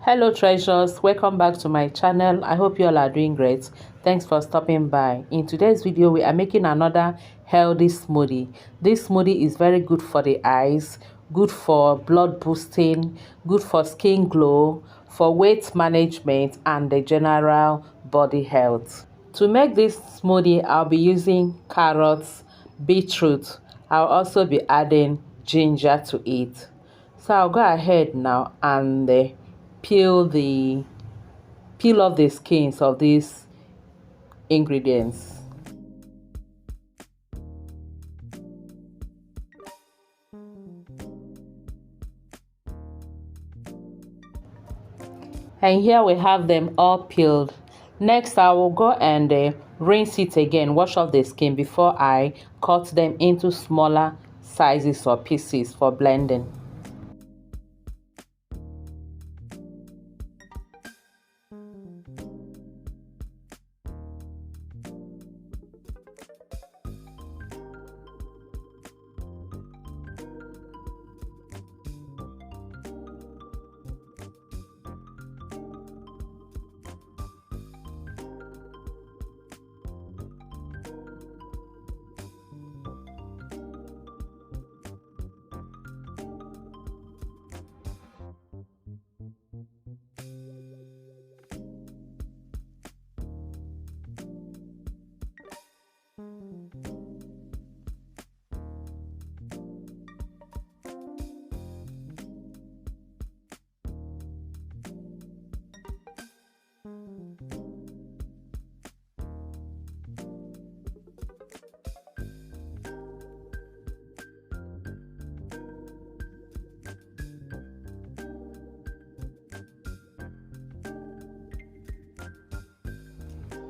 Hello treasures, welcome back to my channel. I hope you all are doing great. Thanks for stopping by. In today's video we are making another healthy smoothie. This smoothie is very good for the eyes, good for blood boosting, good for skin glow, for weight management and the general body health. To make this smoothie, I'll be using carrots, beetroot. I'll also be adding ginger to it. So I'll go ahead now and peel off the skins of these ingredients. And here we have them all peeled. Next I will go and rinse it again, wash off the skin before I cut them into smaller sizes or pieces for blending.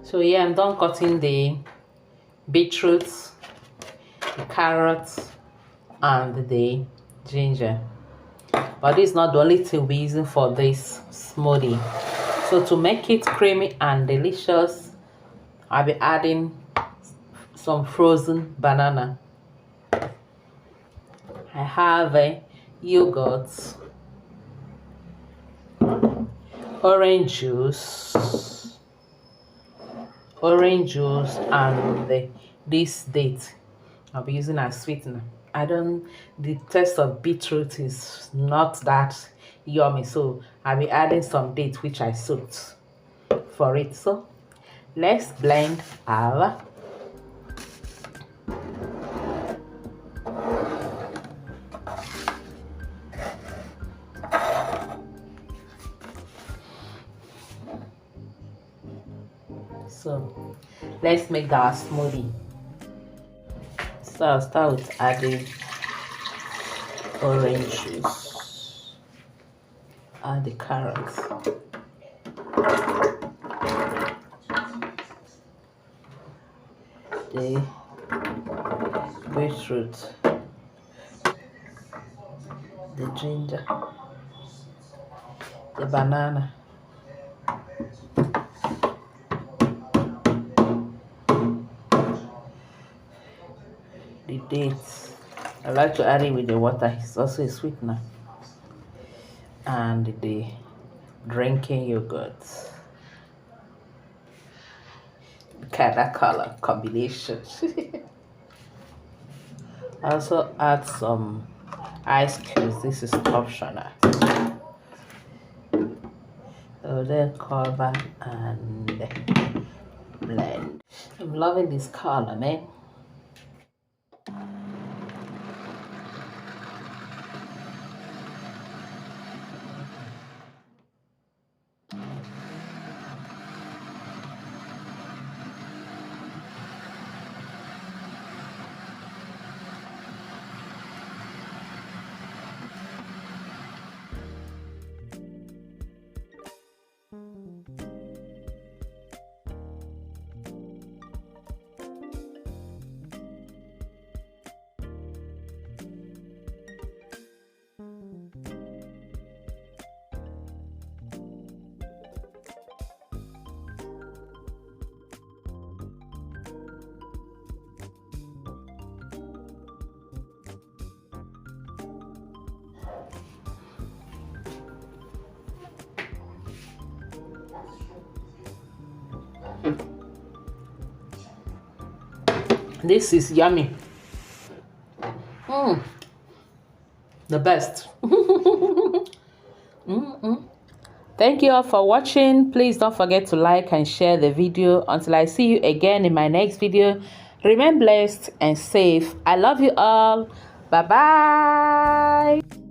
So yeah, I'm done cutting the beetroots, the carrots, and the ginger. But this is not the only thing we're using for this smoothie. So to make it creamy and delicious, I'll be adding some frozen banana. I have a yogurt, orange juice, and this date I'll be using as sweetener. The taste of beetroot is not that yummy, so I'll be adding some dates which I soaked for it. So let's blend our let's make our smoothie. So I'll start with adding orange juice, add the carrots, the beetroot, the ginger, the banana, the dates. I like to add it with the water, it's also a sweetener, and the drinking yogurt. Look at that color combination. I also add some ice cubes. This is optional. So then cover and blend. I'm loving this color, man. This is yummy. The best. Thank you all for watching. Please don't forget to like and share the video. Until I see you again in my next video, remain blessed and safe. I love you all. Bye bye.